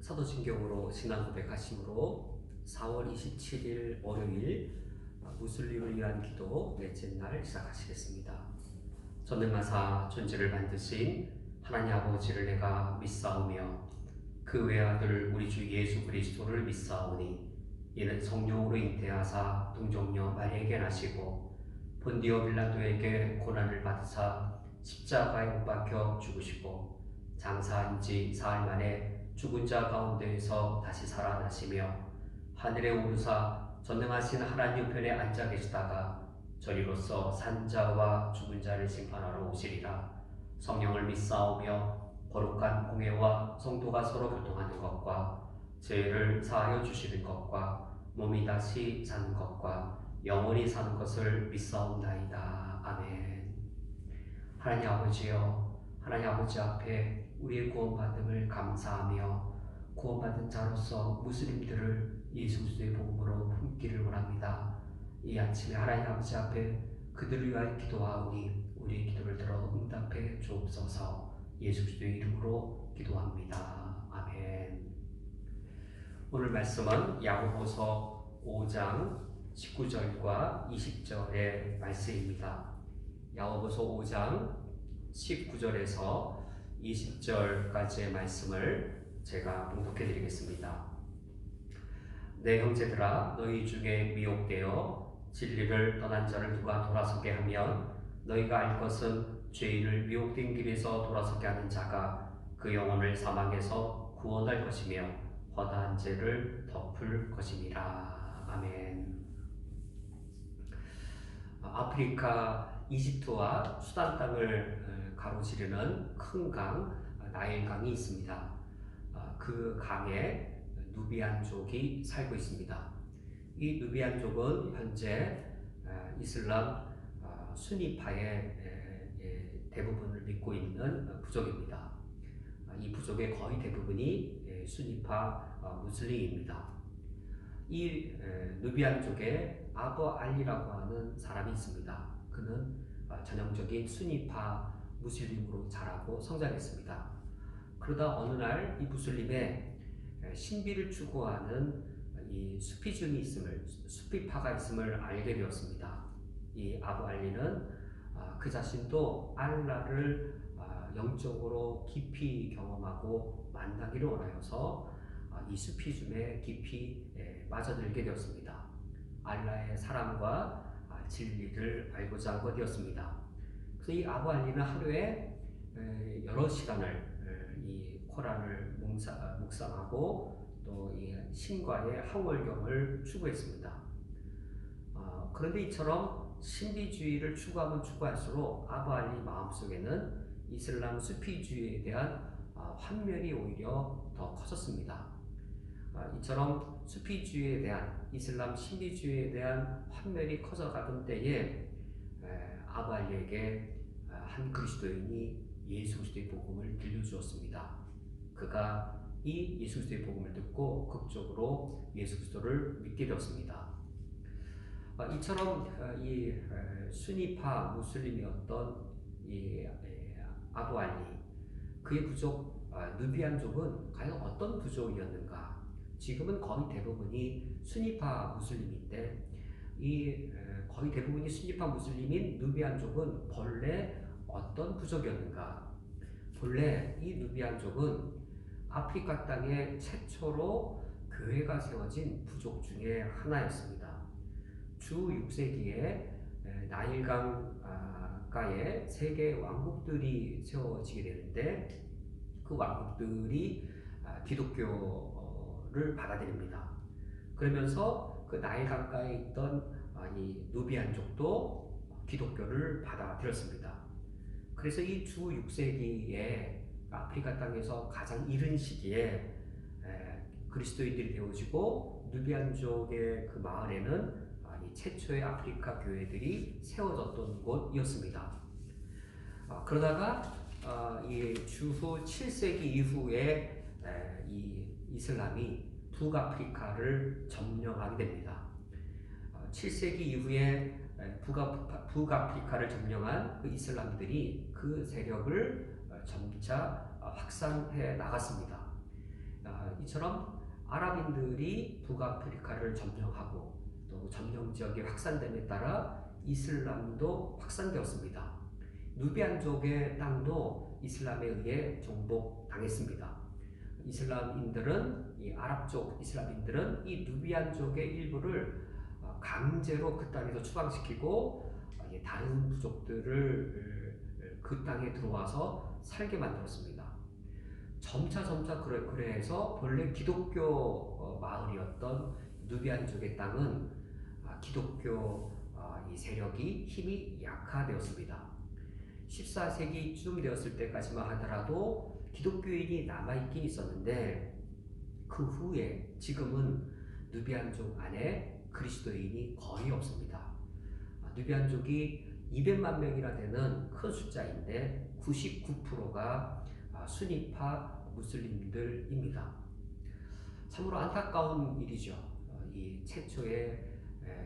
사도신경으로 신앙 고백하심으로 4월 27일 월요일 무슬림을 위한 기도 넷째 날 시작하시겠습니다. 전능하사 존재를 만드신 하나님 아버지를 내가 믿사오며 그 외아들 우리 주 예수 그리스도를 믿사오니 이는 성령으로 잉태하사 동정녀 마리아에게 나시고 본디오 빌라도에게 고난을 받으사 십자가에 못 박혀 죽으시고 장사한 지 사흘 만에 죽은 자 가운데에서 다시 살아나시며 하늘에 오르사 전능하신 하나님 우편에 앉아 계시다가 저리로서 산자와 죽은 자를 심판하러 오시리라. 성령을 믿사오며 거룩한 공회와 성도가 서로 교통하는 것과 죄를 사하여 주시는 것과 몸이 다시 사는 것과 영원히 사는 것을 믿사옵나이다. 아멘. 하나님 아버지여, 하나님 아버지 앞에 우리의 구원받음을 감사하며 구원받은 자로서 무슬림들을 예수 그리스도의 복음으로 품기를 원합니다. 이 아침에 하나님 아버지 앞에 그들을 위하여 기도하오니 우리의 기도를 들어 응답해 주옵소서. 예수 그리스도의 이름으로 기도합니다. 아멘. 오늘 말씀은 야고보서 5장 19절과 20절의 말씀입니다. 야고보서 5장 19절에서 20절까지의 말씀을 제가 봉독해 드리겠습니다. 내 형제들아, 너희 중에 미혹되어 진리를 떠난 자를 누가 돌아서게 하면 너희가 알 것은 죄인을 미혹된 길에서 돌아서게 하는 자가 그 영혼을 사망에서 구원할 것이며 허다한 죄를 덮을 것임이라. 아멘. 아프리카 이집트와 수단 땅을 가로지르는 큰 강, 나일강이 있습니다. 그 강에 누비안족이 살고 있습니다. 이 누비안족은 현재 이슬람 수니파의 대부분을 믿고 있는 부족입니다. 이 부족의 거의 대부분이 수니파 무슬림입니다. 이 누비안족에 아부 알리라고 하는 사람이 있습니다. 그는 전형적인 수니파 무슬림으로 자라고 성장했습니다. 그러다 어느 날 이 무슬림에 신비를 추구하는 이 수피파가 있음을 알게 되었습니다. 이 아부 알리는 그 자신도 알라를 영적으로 깊이 경험하고 만나기를 원하여서 이 수피즘에 깊이 빠져들게 되었습니다. 알라의 사랑과 진리를 알고자 하고 되었습니다. 그래서 이 아부 알리는 하루에 여러 시간을 이 코란을 묵상하고 또 이 신과의 항월경을 추구했습니다. 그런데 이처럼 신비주의를 추구하면 추구할수록 아부 알리 마음속에는 이슬람 수피주의에 대한 환멸이 오히려 더 커졌습니다. 이처럼 수피주의에 대한 이슬람 신비주의에 대한 환멸이 커져가던 때에 아부 알리에게 한 그리스도인이 예수 그리스도의 복음을 들려주었습니다. 그가 이 예수 그리스도의 복음을 듣고 극적으로 예수 그리스도를 믿게 되었습니다. 이처럼 이 수니파 무슬림이었던 이 아부 알리, 그의 부족 누비안족은 과연 어떤 부족이었는가? 지금은 거의 대부분이 수니파 무슬림인데 이 거의 대부분이 수니파 무슬림인 누비안족은 본래 어떤 부족이었는가? 본래 이 누비안족은 아프리카 땅에 최초로 교회가 세워진 부족 중에 하나였습니다. 주 6세기에 나일강가에 세 개의 왕국들이 세워지게 되는데 그 왕국들이 기독교를 받아들입니다. 그러면서 그 나일강가에 있던 이 누비안족도 기독교를 받아들였습니다. 그래서 이 주 6세기에 아프리카 땅에서 가장 이른 시기에 그리스도인들이 되어지고 누비안족의 그 마을에는 이 최초의 아프리카 교회들이 세워졌던 곳이었습니다. 그러다가 이 주후 7세기 이후에 이 이슬람이 북아프리카를 점령하게 됩니다. 7세기 이후에 북아프리카를 점령한 그 이슬람들이 그 세력을 점차 확산해 나갔습니다. 이처럼 아랍인들이 북아프리카를 점령하고 또 점령 지역이 확산됨에 따라 이슬람도 확산되었습니다. 누비안족의 땅도 이슬람에 의해 정복당했습니다. 이 아랍족 이슬람인들은 이 누비안족의 일부를 강제로 그 땅에서 추방시키고 다른 부족들을 그 땅에 들어와서 살게 만들었습니다. 점차 그래서 본래 기독교 마을이었던 누비안족의 땅은 기독교 이 세력이 힘이 약화되었습니다. 14세기쯤 되었을 때까지만 하더라도 기독교인이 남아있긴 있었는데 그 후에 지금은 누비안족 안에 그리스도인이 거의 없습니다. 누비안족이 200만 명이나 되는 큰 숫자인데 99%가 수니파 무슬림들입니다. 참으로 안타까운 일이죠. 이 최초의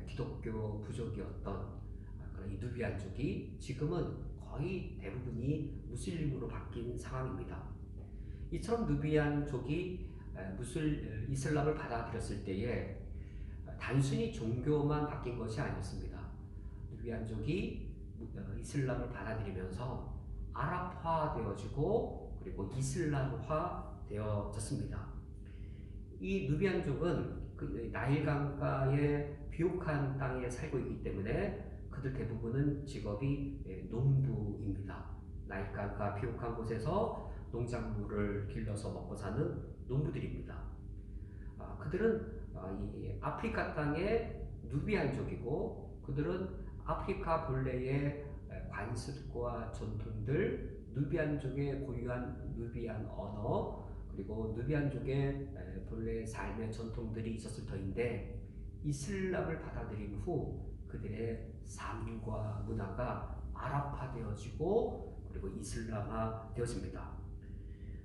기독교 부족이었던 이 누비안족이 지금은 거의 대부분이 무슬림으로 바뀐 상황입니다. 이처럼 누비안족이 이슬람을 받아들였을 때에 단순히 종교만 바뀐 것이 아니었습니다. 누비안족이 이슬람을 받아들이면서 아랍화되어지고 그리고 이슬람화되어졌습니다. 이 누비안족은 그 나일강가의 비옥한 땅에 살고 있기 때문에 그들 대부분은 직업이 농부입니다. 나일강가 비옥한 곳에서 농작물을 길러서 먹고 사는 농부들입니다. 그들은 이 아프리카 땅의 누비안족이고 그들은 아프리카 본래의 관습과 전통들, 누비안족의 고유한 누비안 언어, 그리고 누비안족의 본래의 삶의 전통들이 있었을 터인데 이슬람을 받아들인 후 그들의 삶과 문화가 아랍화되어지고 그리고 이슬람화되어집니다.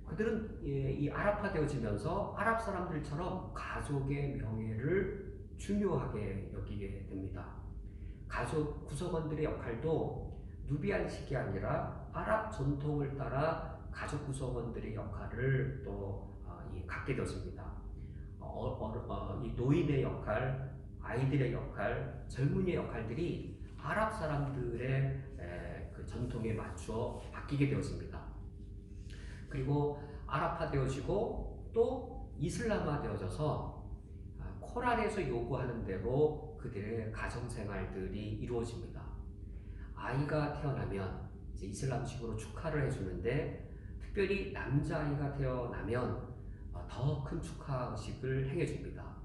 그들은 이 아랍화되어지면서 아랍 사람들처럼 가족의 명예를 중요하게 여기게 됩니다. 가족 구성원들의 역할도 누비안식이 아니라 아랍 전통을 따라 가족 구성원들의 역할을 또 갖게 되었습니다. 이 노인의 역할, 아이들의 역할, 젊은이의 역할들이 아랍 사람들의 그 전통에 맞추어 바뀌게 되었습니다. 그리고 아랍화되어지고 또 이슬람화되어져서 코란에서 요구하는 대로 그들의 가정생활들이 이루어집니다. 아이가 태어나면 이제 이슬람식으로 축하를 해주는데 특별히 남자아이가 태어나면 더 큰 축하 의식을 행해줍니다.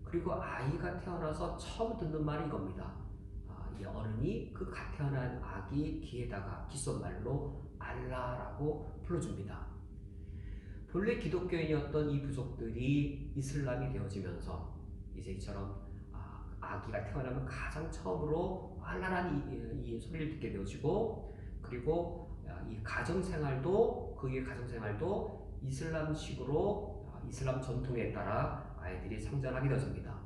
그리고 아이가 태어나서 처음 듣는 말이 이겁니다. 이 어른이 그 갓 태어난 아기 귀에다가 귓속말로 알라라고 불러줍니다. 본래 기독교인이었던 이 부족들이 이슬람이 되어지면서 이제 이처럼 아기가 태어나면 가장 처음으로 알라라는 이 소리를 듣게 되어지고 그리고 이 가정생활도 그의 가정생활도 이슬람식으로 이슬람 전통에 따라 아이들이 성장하게 되어집니다.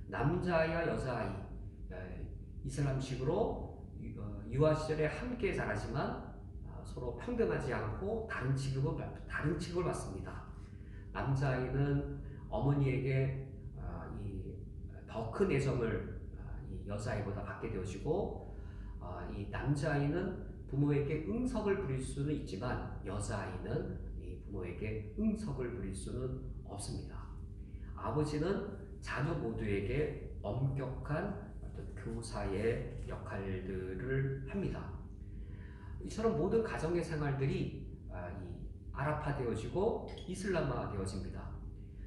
남자아이와 여자아이 이슬람식으로 유아 시절에 함께 자라지만 서로 평등하지 않고 다른 취급을 받습니다. 남자아이는 어머니에게 더 큰 애정을 이 여자아이보다 받게 되어지고 이 남자아이는 부모에게 응석을 부릴 수는 있지만 여자아이는 이 부모에게 응석을 부릴 수는 없습니다. 아버지는 자녀 모두에게 엄격한 어떤 교사의 역할들을 합니다. 이처럼 모든 가정의 생활들이 이 아랍화되어지고 이슬람화되어집니다.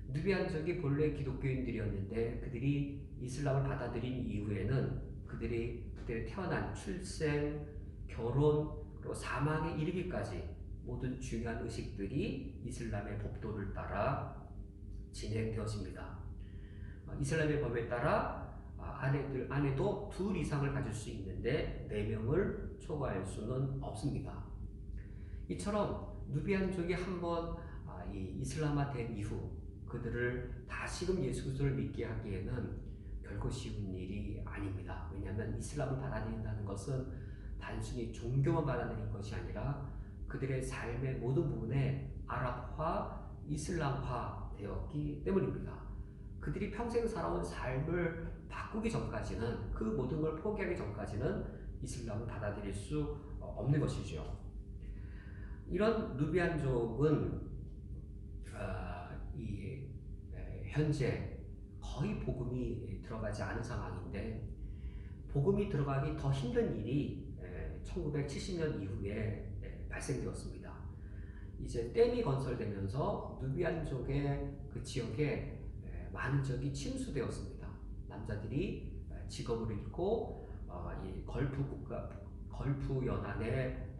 누비안족이 본래 기독교인들이었는데 그들이 이슬람을 받아들인 이후에는 그들이 태어난 출생, 결혼, 그리고 사망에 이르기까지 모든 중요한 의식들이 이슬람의 법도를 따라 진행되어집니다. 이슬람의 법에 따라 아내도 둘 이상을 가질 수 있는데 4명을 초과할 수는 없습니다. 이처럼 누비안족이 한번 이 이슬람화된 이후 그들을 다시금 예수 그리스도를 믿게 하기에는 결코 쉬운 일이 아닙니다. 왜냐하면 이슬람을 받아들인다는 것은 단순히 종교만 받아들인 것이 아니라 그들의 삶의 모든 부분에 아랍화, 이슬람화 되었기 때문입니다. 그들이 평생 살아온 삶을 바꾸기 전까지는, 그 모든 걸 포기하기 전까지는 이슬람을 받아들일 수 없는 것이죠. 이런 누비안족은 현재 거의 복음이 들어가지 않은 상황인데, 복음이 들어가기 더 힘든 일이 1970년 이후에 발생되었습니다. 이제 댐이 건설되면서 누비안족의 그 지역에 많은 지역이 침수되었습니다. 남자들이 직업을 잃고 이 걸프 연안의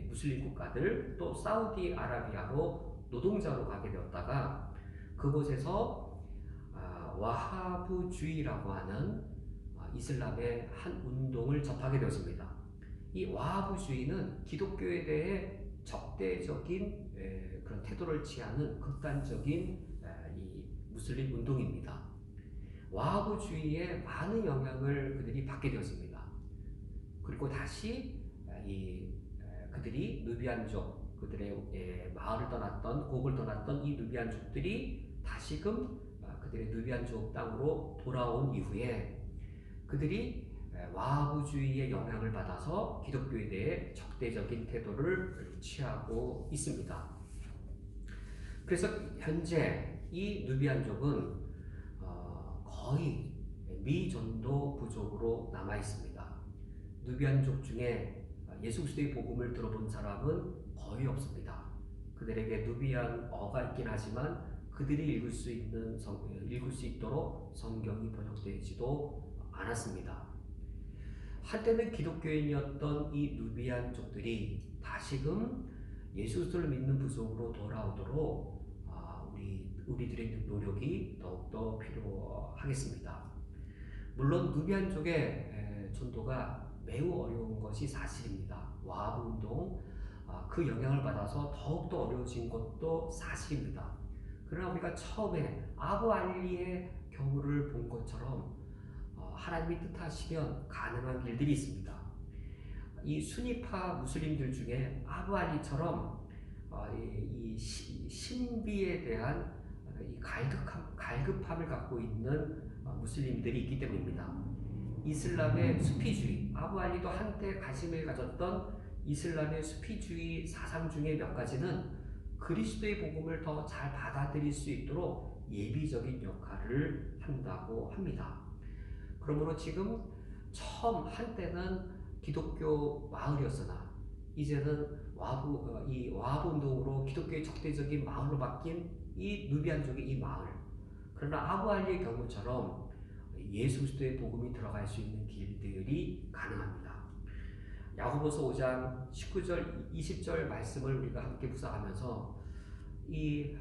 무슬림 국가들, 또 사우디아라비아로 노동자로 가게 되었다가 그곳에서 와하브주의라고 하는 이슬람의 한 운동을 접하게 되었습니다. 이 와하브주의는 기독교에 대해 적대적인 그런 태도를 취하는 극단적인 이 무슬림 운동입니다. 와하브주의의 많은 영향을 그들이 받게 되었습니다. 그리고 다시 그들이 누비안족, 그들의 마을을 떠났던, 곡을 떠났던 이 누비안족들이 다시금 그들의 누비안족 땅으로 돌아온 이후에 그들이 와하브주의의 영향을 받아서 기독교에 대해 적대적인 태도를 취하고 있습니다. 그래서 현재 이 누비안족은 거의 미전도 부족으로 남아 있습니다. 누비안족 중에 예수 그리스도의 복음을 들어본 사람은 거의 없습니다. 그들에게 누비안어가 있긴 하지만 그들이 읽을 수 있도록 성경이 번역되지도 않았습니다. 한때는 기독교인이었던 이 누비안족들이 다시금 예수 그리스도를 믿는 부족으로 돌아오도록 우리들의 노력이 더욱더 필요하겠습니다. 물론 누비안족의 전도가 매우 어려운 것이 사실입니다. 와하브 운동, 그 영향을 받아서 더욱더 어려워진 것도 사실입니다. 그러나 우리가 처음에 아부 알리의 경우를 본 것처럼 하나님이 뜻하시면 가능한 길들이 있습니다. 이 수니파 무슬림들 중에 아부 알리처럼 이 신비에 대한 이 갈급함을 갖고 있는 무슬림들이 있기 때문입니다. 이슬람의 수피주의, 아부 알리도 한때 관심을 가졌던 이슬람의 수피주의 사상 중에 몇 가지는 그리스도의 복음을 더 잘 받아들일 수 있도록 예비적인 역할을 한다고 합니다. 그러므로 지금 처음 한때는 기독교 마을이었으나 이제는 와하브 운동으로 기독교의 적대적인 마을로 바뀐 이 누비안족의 이 마을, 그러나 아부 알리의 경우처럼 예수 그리스도의 복음이 들어갈 수 있는 길들이 가능합니다. 야고보서 5장 19절 20절 말씀을 우리가 함께 묵상하면서 이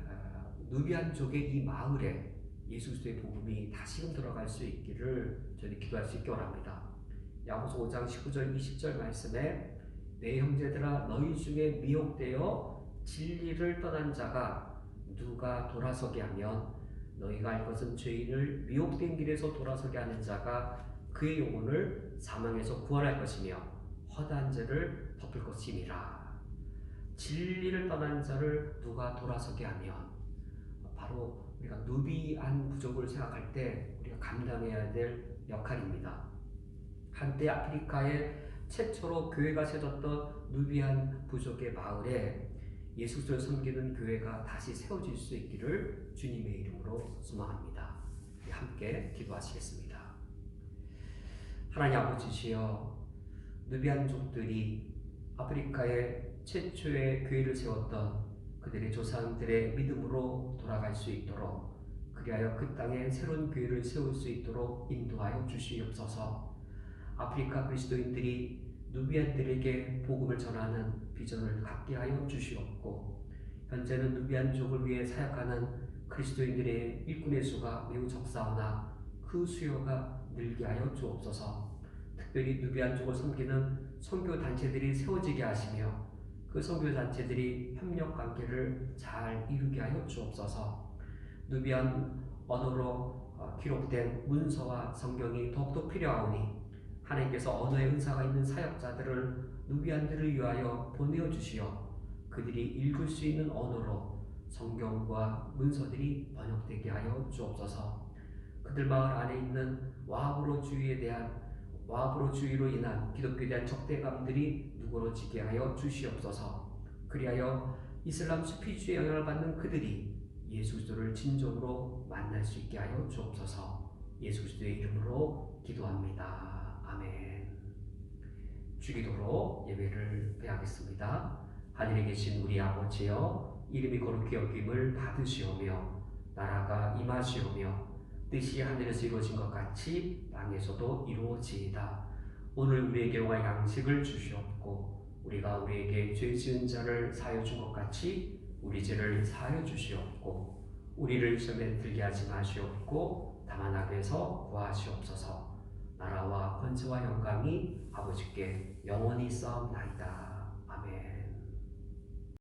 누비안족의 이 마을에 예수 그리스도의 복음이 다시금 들어갈 수 있기를 저희 기도할 수 있기 원합니다. 야고보서 5장 19절 20절 말씀에 내 형제들아 너희 중에 미혹되어 진리를 떠난 자가 누가 돌아서게 하면 너희가 알 것은 죄인을 미혹된 길에서 돌아서게 하는 자가 그의 영혼을 사망에서 구원할 것이며 허다한 죄를 덮을 것임이라. 진리를 떠난 자를 누가 돌아서게 하면, 바로 우리가 누비안 부족을 생각할 때 우리가 감당해야 될 역할입니다. 한때 아프리카에 최초로 교회가 세워졌던 누비안 부족의 마을에 예수 그리스도를 섬기는 교회가 다시 세워질 수 있기를 주님의 이름으로 소망합니다. 함께 기도하시겠습니다. 하나님 아버지시여, 누비안족들이 아프리카에 최초의 교회를 세웠던 그들의 조상들의 믿음으로 돌아갈 수 있도록, 그리하여 그 땅에 새로운 교회를 세울 수 있도록 인도하여 주시옵소서. 아프리카 그리스도인들이 누비안들에게 복음을 전하는 비전을 갖게 하여 주시옵고, 현재는 누비안족을 위해 사역하는 그리스도인들의 일꾼의 수가 매우 적사오나 그 수요가 늘게 하여 주옵소서. 특별히 누비안족을 섬기는 선교단체들이 세워지게 하시며 그 선교단체들이 협력관계를 잘 이루게 하여 주옵소서. 누비안 언어로 기록된 문서와 성경이 더욱더 필요하오니 하나님께서 언어의 은사가 있는 사역자들을 누비안들을 위하여 보내어 주시어 그들이 읽을 수 있는 언어로 성경과 문서들이 번역되게 하여 주옵소서. 그들 마을 안에 있는 와브로주의로 인한 기독교에 대한 적대감들이 누그러지게 하여 주시옵소서. 그리하여 이슬람 수피주의 영향을 받는 그들이 예수 그리스도를 진정으로 만날 수 있게 하여 주옵소서. 예수 그리스도의 이름으로 기도합니다. 아멘. 주기도로 예배를 배하겠습니다. 하늘에 계신 우리 아버지여, 이름이 거룩히 여김을 받으시오며 나라가 임하시오며 뜻이 하늘에서 이루어진 것 같이 땅에서도 이루어지이다. 오늘 우리에게 용할 양식을 주시옵고 우리가 우리에게 죄 지은 자를 사하여 준 것 같이 우리 죄를 사하여 주시옵고 우리를 시험에 들게 하지 마시옵고 다만 악에서 구하시옵소서. 나라와 권세와 영광이 아버지께 영원히 있사옵나이다.